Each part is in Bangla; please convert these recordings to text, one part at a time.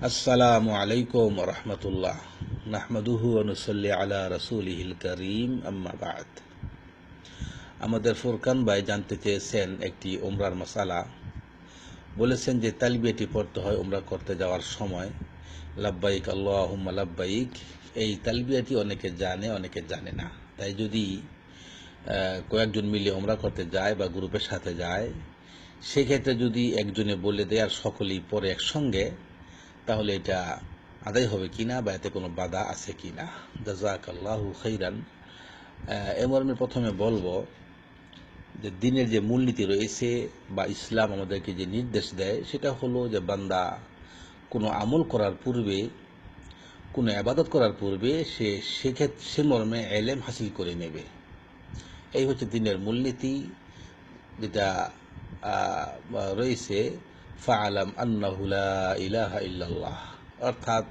আসসালামু আলাইকুম রহমতুল্লাহ নাহমাদুহু ওয়া নুসাল্লি আলা রাসূলিহিল কারীম আম্মা বা'দ। আমাদের ফুরকান ভাই জানতে চেয়েছেন একটি উমরার মাসালা। বলেছেন যে তালবিয়াটি পড়তে হয় উমরা করতে যাওয়ার সময়, লাব্বাইক আল্লাহুম্মা লাব্বাইক। এই তালবিয়াটি অনেকে জানে, অনেকে জানে না। তাই যদি কয়েকজন মিলে উমরা করতে যায় বা গ্রুপের সাথে যায়, সেক্ষেত্রে যদি একজনে বলে দেয় আর সকলেই পরে একসঙ্গে, তাহলে এটা আদায় হবে কিনা বা এতে কোনো বাধা আছে কিনা। জাযাকাল্লাহু খাইরান। এ মর্মে প্রথমে বলবো যে দিনের যে মূলনীতি রয়েছে বা ইসলাম আমাদেরকে যে নির্দেশ দেয় সেটা হলো যে বান্দা কোনো আমল করার পূর্বে, কোনো আবাদত করার পূর্বে সে মর্মে এলেম হাসিল করে নেবে। এই হচ্ছে দিনের মূলনীতি, যেটা রয়েছে ফাআলাম আন্নাহু লা ইলাহা ইল্লাল্লাহ, অর্থাৎ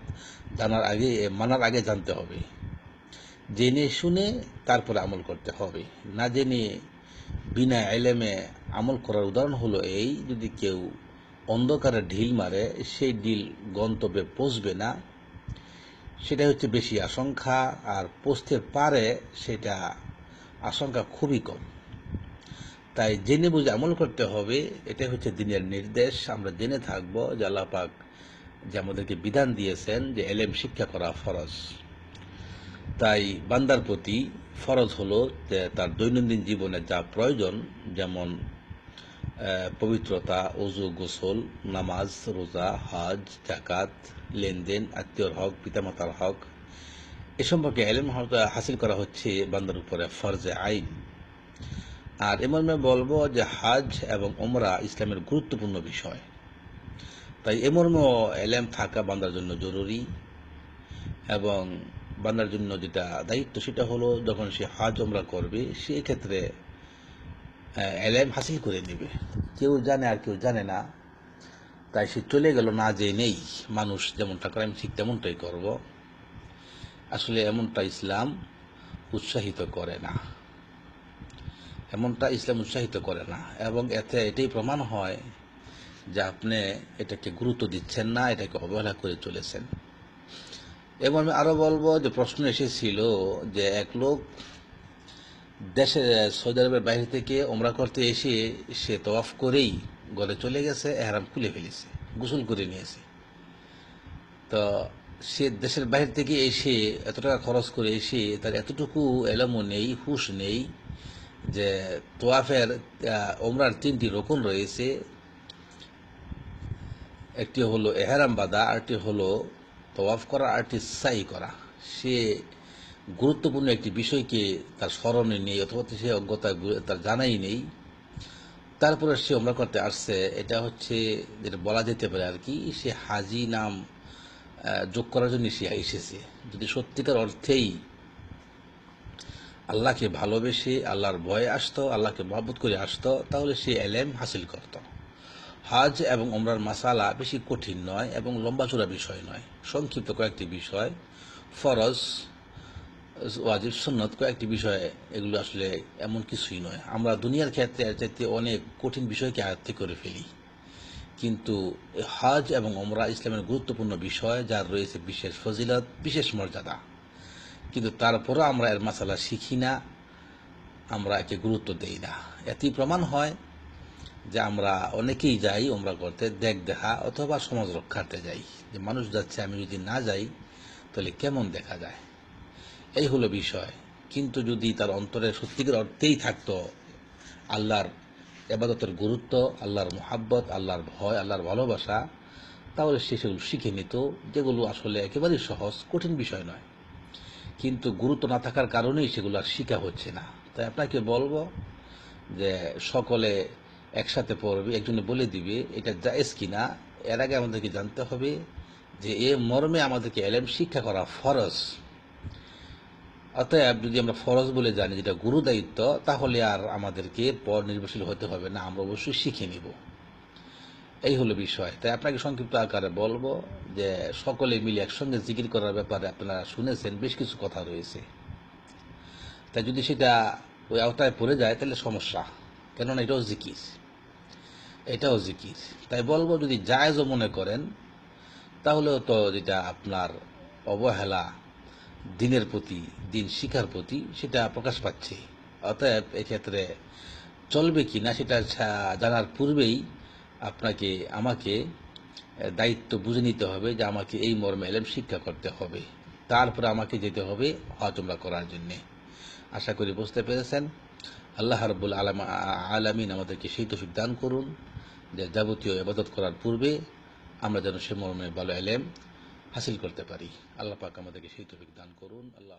মানার আগে জানতে হবে, জেনে শুনে তারপরে আমল করতে হবে। না জেনে বিনা এলেমে আমল করার উদাহরণ হলো এই, যদি কেউ অন্ধকারে ঢিল মারে, সেই ঢিল গন্তব্যে পৌঁছবে না, সেটা হচ্ছে বেশি আশঙ্কা। আর পৌঁছতে পারে, সেটা আশঙ্কা খুবই কম। তাই জেনে বুঝে আমল করতে হবে, এটাই হচ্ছে দিনের নির্দেশ। আমরা জেনে থাকব যে আল্লাহ পাক যে আমাদেরকে বিধান দিয়েছেন যে এলেম শিক্ষা করা ফরজ। তাই বান্দার প্রতি ফরজ হলো যে তার দৈনন্দিন জীবনে যা প্রয়োজন, যেমন পবিত্রতা, ওযু, গোসল, নামাজ, রোজা, হজ, যাকাত, লেনদেন, আত্মীয়র হক, পিতামাতার হক, এ সম্পর্কে এলেম হাসিল করা হচ্ছে বান্দার উপরে ফরজে আইন। আর এমর্মে বলবো যে হজ এবং ওমরা ইসলামের গুরুত্বপূর্ণ বিষয়। তাই এমর্মেও এলেম থাকা বান্দার জন্য জরুরি। এবং বান্দার জন্য যেটা দায়িত্ব, সেটা হলো যখন সে হজ ওমরা করবে, সেক্ষেত্রে এলেম হাসিল করে নেবে। কেউ জানে আর কেউ জানে না, তাই সে চলে গেল না জেনেই। মানুষ যেমনটা করে আমি ঠিক তেমনটাই করব, আসলে এমনটা ইসলাম উৎসাহিত করে না। এবং এটাই প্রমাণ হয় যে আপনি এটাকে গুরুত্ব দিচ্ছেন না, এটাকে অবহেলা করে চলেছেন। এবং আমি আরো বলবো যে প্রশ্ন এসেছিল যে এক লোক দেশে সৌদি আরবের বাইরে থেকে ওমরা করতে এসে সে তওয়াফ করেই ঘরে চলে গেছে, এহরাম খুলে ফেলেছে, গোসল করে নিয়েছে। তো সে দেশের বাইরে থেকে এসে এত টাকা খরচ করে এসে তার এতটুকু এলামও নেই, হুঁশ নেই যে তোয়াফের ওমরার 3টি রকম রয়েছে। একটি হলো এহরাম বাঁধা, আরেকটি হলো তওয়াফ করা, আরেকটি সাই করা। সে গুরুত্বপূর্ণ একটি বিষয়কে তার স্মরণে নেই, অথবা সে অজ্ঞতা তার জানাই নেই, তারপরে সে ওমরা করতে আসছে। এটা হচ্ছে যেটা বলা যেতে পারে আর কি, সে হাজি নাম যোগ করার জন্য সে এসেছে। যদি সত্যিকার অর্থেই আল্লাহকে ভালোবেসে আল্লাহর ভয়ে আসতো, আল্লাহকে মহব্বত করে আসতো, তাহলে সে এলেম হাসিল করত। হজ এবং ওমরার মাসালা বেশি কঠিন নয় এবং লম্বাচূড়া বিষয় নয়, সংক্ষিপ্ত কয়েকটি বিষয়, ফরজ, ওয়াজিব, সুন্নত কয়েকটি বিষয়। এগুলো আসলে এমন কিছুই নয়। আমরা দুনিয়ার ক্ষেত্রে এর চাইতে অনেক কঠিন বিষয়কে আয়ত্ত করে ফেলি, কিন্তু হজ এবং ওমরা ইসলামের গুরুত্বপূর্ণ বিষয়, যার রয়েছে বিশেষ ফজিলত, বিশেষ মর্যাদা। কিন্তু তারপরও আমরা এর মাসালা শিখি না, আমরা একে গুরুত্ব দেই না। এতেই প্রমাণ হয় যে আমরা অনেকেই যাই ওমরা করতে দেখা অথবা সমাজ রক্ষার্থে যাই, যে মানুষ যাচ্ছে, আমি যদি না যাই তাহলে কেমন দেখা যায়, এই হলো বিষয়। কিন্তু যদি তার অন্তরে সত্যিকার অর্থেই থাকতো আল্লাহর ইবাদতের গুরুত্ব, আল্লাহর মুহাব্বত, আল্লাহর ভয়, আল্লাহর ভালোবাসা, তাহলে সে সেগুলো শিখে নিত, যেগুলো আসলে একেবারেই সহজ, কঠিন বিষয় নয়। কিন্তু গুরুত্ব না থাকার কারণেই সেগুলো আর শিখা হচ্ছে না। তাই আপনাকে বলবো যে সকলে একসাথে পড়বে, একজনে বলে দিবে এটা জায়েজ কিনা। এর আগে আমাদেরকে জানতে হবে যে এ মর্মে আমাদেরকে এলেম শিক্ষা করা ফরজ। অতএব যদি আমরা ফরজ বলে জানি, যেটা গুরু দায়িত্ব, তাহলে আর আমাদেরকে পর নির্ভরশীল হতে হবে না, আমরা অবশ্যই শিখে নিব। এই হলো বিষয়। তাই আপনাকে সংক্ষিপ্ত আকারে বলবো যে সকলে মিলে একসঙ্গে জিকির করার ব্যাপারে আপনারা শুনেছেন বেশ কিছু কথা রয়েছে। তাই যদি সেটা ওই আওতায় পড়ে যায় তাহলে সমস্যা, কেননা এটাও জিকির। তাই বলবো যদি জায়েজও মনে করেন তাহলেও তো যেটা আপনার অবহেলা দিনের প্রতি, দিন শিখার প্রতি সেটা প্রকাশ পাচ্ছে। অতএব এক্ষেত্রে চলবে কি না সেটা জানার পূর্বেই আপনাকে আমাকে দায়িত্ব বুঝে নিতে হবে যে আমাকে এই মর্মে এলেম শিক্ষা করতে হবে। তারপরে আমাকে যেতে হবে হজ উমরা করার জন্যে। আশা করি বুঝতে পেরেছেন। আল্লাহ রাব্বুল আলামিন আমাদেরকে সেই তৌফিক দান করুন যে যাবতীয় ইবাদত করার পূর্বে আমরা যেন সে মর্মে ভালো এলেম হাসিল করতে পারি। আল্লাহ পাক আমাদেরকে সেই তৌফিক দান করুন। আল্লাহ